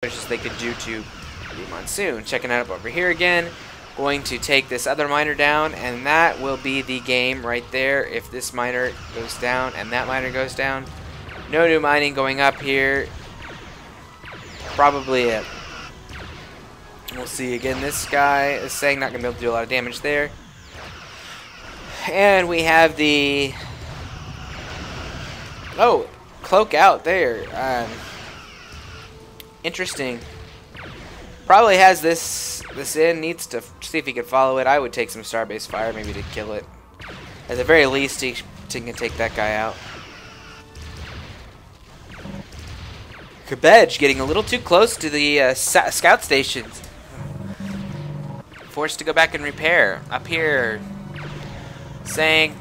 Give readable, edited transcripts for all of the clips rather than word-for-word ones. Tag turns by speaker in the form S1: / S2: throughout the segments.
S1: as they could do to the Monsoon. Checking it up over here again. Going to take this other miner down, and that will be the game right there. If this miner goes down and that miner goes down, no new mining going up here. Probably it. We'll see again. This guy is saying not going to be able to do a lot of damage there. And we have the... Oh, cloak out there. Interesting. Probably has this in. Needs to see if he can follow it. I would take some Starbase Fire maybe to kill it. At the very least, he can take that guy out. Cabbage getting a little too close to the scout stations. Forced to go back and repair. Up here, Sang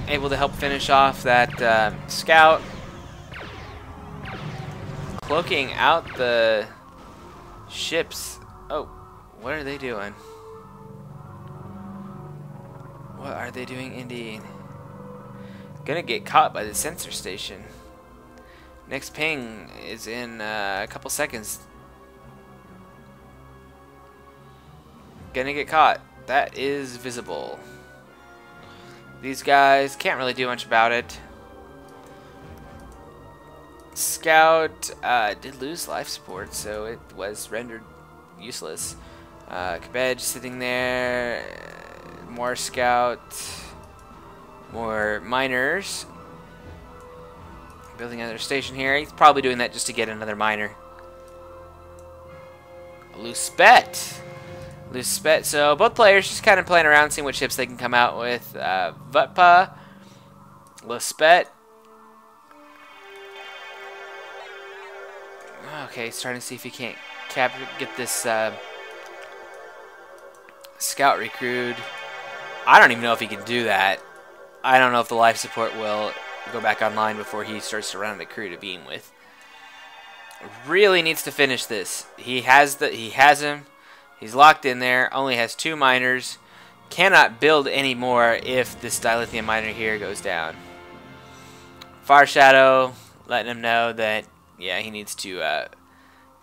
S1: able to help finish off that scout. Cloaking out the ships. Oh, what are they doing? What are they doing indeed? Gonna get caught by the sensor station. Next ping is in a couple seconds. Gonna get caught. That is visible. These guys can't really do much about it. Scout did lose life support, so it was rendered useless. Cabbage sitting there. More scout. More miners. Building another station here. He's probably doing that just to get another miner. Loose bet. Loose bet. So both players just kind of playing around, seeing what ships they can come out with. Vutpa. Loose bet. Okay, he's trying to see if he can't get this scout recruit. I don't even know if he can do that. I don't know if the life support will go back online before he starts to run out of crew to beam with. Really needs to finish this. He has him. He's locked in there. Only has 2 miners. Cannot build any more if this dilithium miner here goes down. Far Shadow letting him know that yeah, he needs to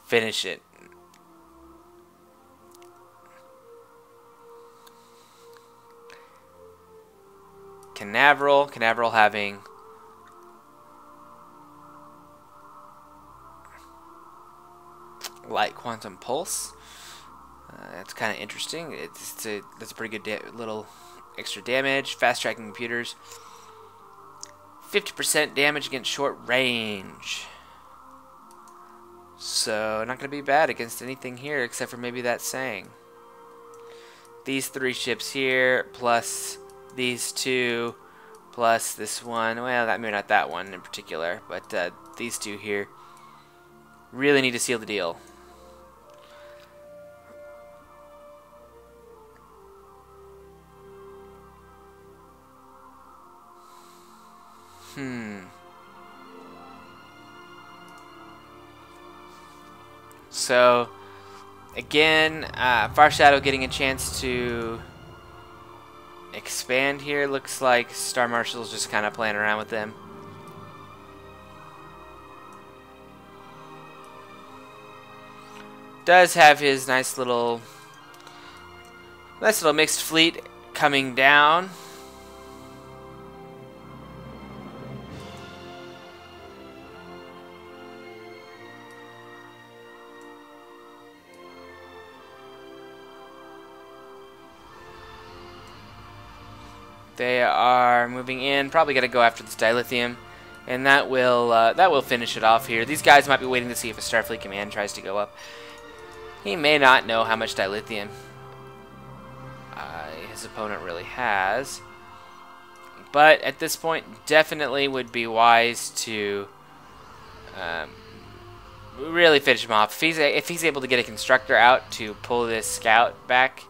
S1: finish it. Canaveral having light quantum pulse. That's kind of interesting. That's a pretty good little extra damage. Fast tracking computers. 50% damage against short range. So not going to be bad against anything here except for maybe that Sang. These 3 ships here plus these 2 plus this one. Well, maybe not that one in particular, but these 2 here really need to seal the deal. So again, Far Shadow getting a chance to expand here. Looks like Star Marshal's just kind of playing around with them. Does have his nice little mixed fleet coming down. They are moving in. Probably got to go after this dilithium, and that will finish it off here. These guys might be waiting to see if a Starfleet command tries to go up. He may not know how much dilithium his opponent really has, but at this point, definitely would be wise to really finish him off. If he's able to get a constructor out to pull this scout back.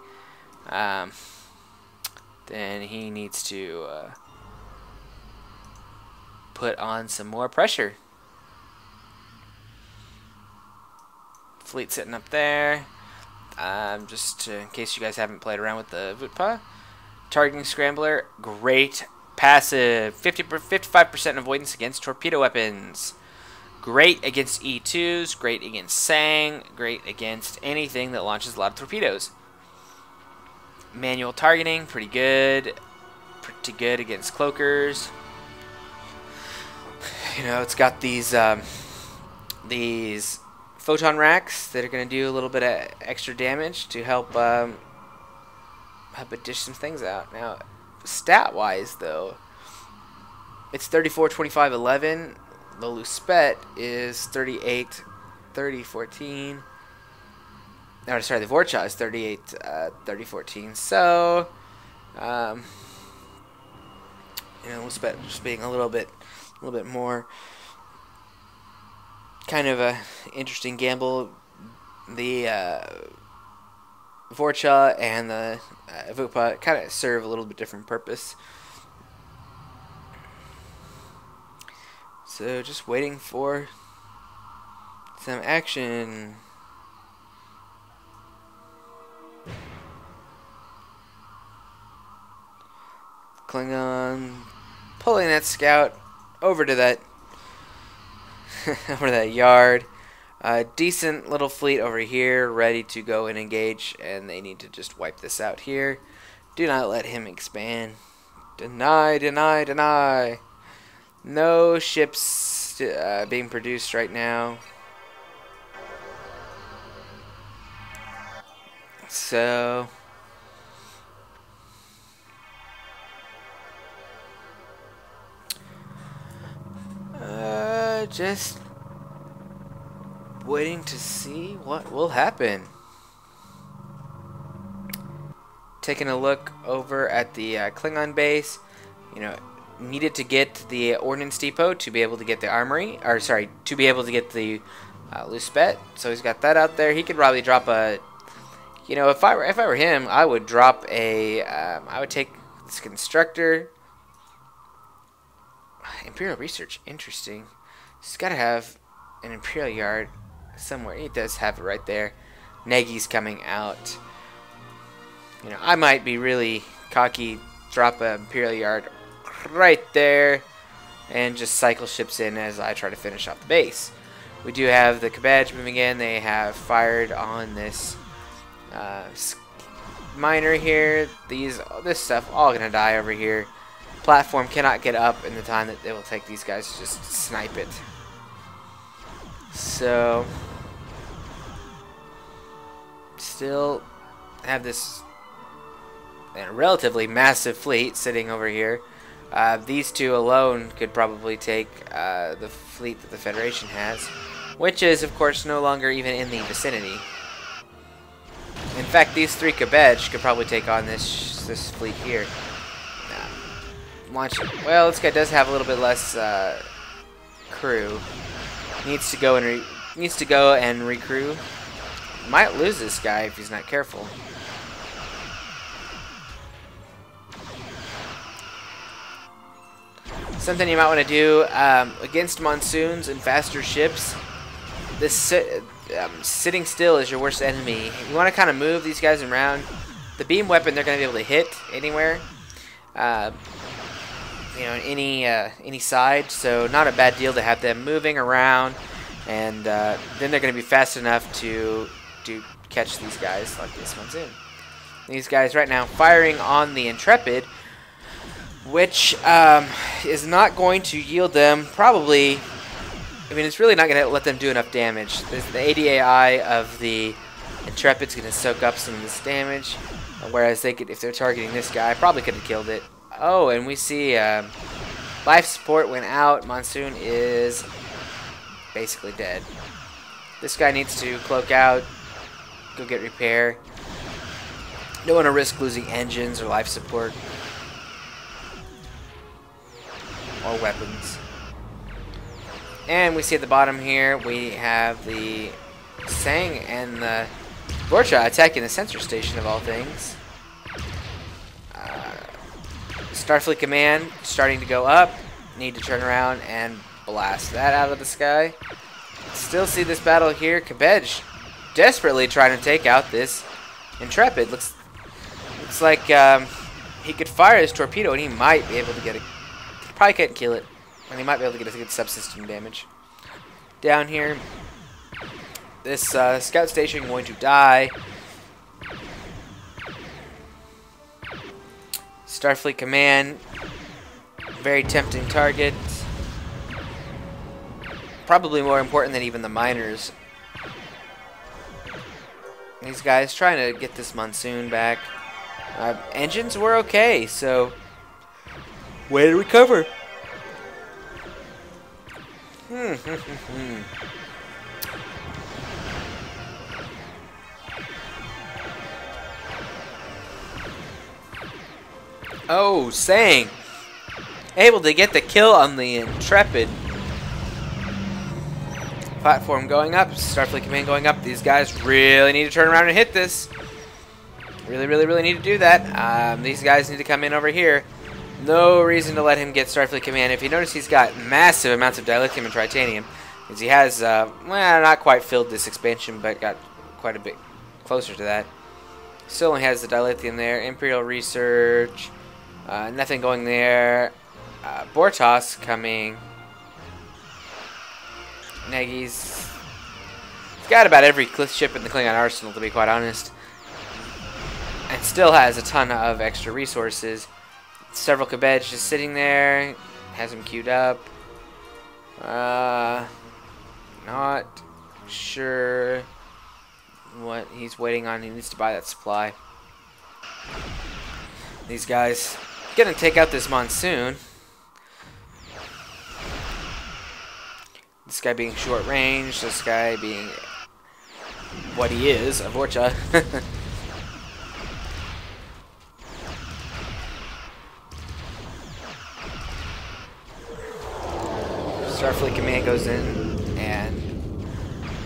S1: Then he needs to put on some more pressure. Fleet sitting up there. Just in case you guys haven't played around with the Vutpa. Targeting Scrambler, great passive. 55% avoidance against torpedo weapons. Great against E2s, great against Sang, great against anything that launches a lot of torpedoes. Manual targeting, pretty good. Pretty good against cloakers. You know, it's got these photon racks that are going to do a little bit of extra damage to help help it dish some things out. Now, stat-wise, though, it's 34, 25, 11. The Luspet is 38, 30, 14. No, sorry, the Vorcha is 38, 30, 14. So, you know, Luspet just being a little bit more kind of a interesting gamble. The Vorcha and the Vupa kind of serve a little bit different purpose. So just waiting for some action. Klingon pulling that scout over to that over to that yard. Decent little fleet over here, ready to go and engage, and they need to just wipe this out here. Do not let him expand. Deny, deny, deny. No ships being produced right now. So just waiting to see what will happen. Taking a look over at the Klingon base, you know, needed to get the ordnance depot to be able to get the armory, or sorry, to be able to get the Luspet. So he's got that out there. He could probably drop a, you know, if I were him, I would drop a, I would take this constructor. Imperial research, interesting. He's got to have an Imperial yard somewhere. He does have it right there. Negi's coming out. You know, I might be really cocky, drop an Imperial yard right there, and just cycle ships in as I try to finish off the base. We do have the Cabbage moving in. They have fired on this miner here. This stuff all gonna die over here. Platform cannot get up in the time that it will take these guys to just snipe it. So still have this relatively massive fleet sitting over here. These two alone could probably take the fleet that the Federation has, which is, of course, no longer even in the vicinity. In fact, these three Cabbage could probably take on this fleet here. Launch it. Well, this guy does have a little bit less crew. Needs to go and recrew. Might lose this guy if he's not careful. Something you might want to do against monsoons and faster ships. This sitting still is your worst enemy. You want to kind of move these guys around. The beam weapon they're going to be able to hit anywhere, you know, any side. So not a bad deal to have them moving around, and then they're going to be fast enough to catch these guys like this monsoon. These guys right now firing on the Intrepid, which is not going to yield them probably. I mean, it's really not going to let them do enough damage. The ADAI of the Intrepid's going to soak up some of this damage, whereas they could, if they're targeting this guy, probably could have killed it. Oh, and we see life support went out. Monsoon is basically dead. This guy needs to cloak out, go get repair. Don't want to risk losing engines or life support. Or weapons. And we see at the bottom here, we have the Sang and the Vorcha attacking the sensor station of all things. Starfleet Command starting to go up. Need to turn around and blast that out of the sky. Still see this battle here. Cabbage desperately trying to take out this Intrepid. Looks like he could fire his torpedo and he might be able to get it. Probably can't kill it, and he might be able to get a good subsystem damage. down here. This scout station going to die. Starfleet Command, very tempting target. Probably more important than even the miners. These guys trying to get this monsoon back. Engines were okay, so way to recover. Oh, Sang able to get the kill on the Intrepid. Platform going up, Starfleet Command going up. These guys really need to turn around and hit this. Really need to do that. These guys need to come in over here. No reason to let him get Starfleet Command. If you notice, he's got massive amounts of dilithium and titanium. Because he has, well, not quite filled this expansion, but got quite a bit closer to that. Still only has the dilithium there. Imperial Research. Nothing going there. Bortos coming. Nagy's got about every ship in the Klingon arsenal, to be quite honest. And still has a ton of extra resources. Several Cabbage just sitting there. Has him queued up. Not sure what he's waiting on. He needs to buy that supply. These guys gonna take out this monsoon. This guy being short range, this guy being what he is, a Vorcha. Starfleet Command goes in, and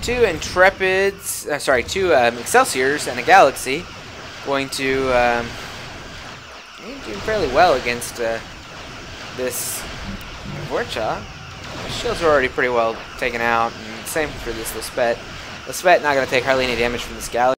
S1: two Intrepids, two Excelsiors and a Galaxy going to doing fairly well against this Vorcha. The shields are already pretty well taken out, and same for this Lespet. Lespet not going to take hardly any damage from this Galaxy.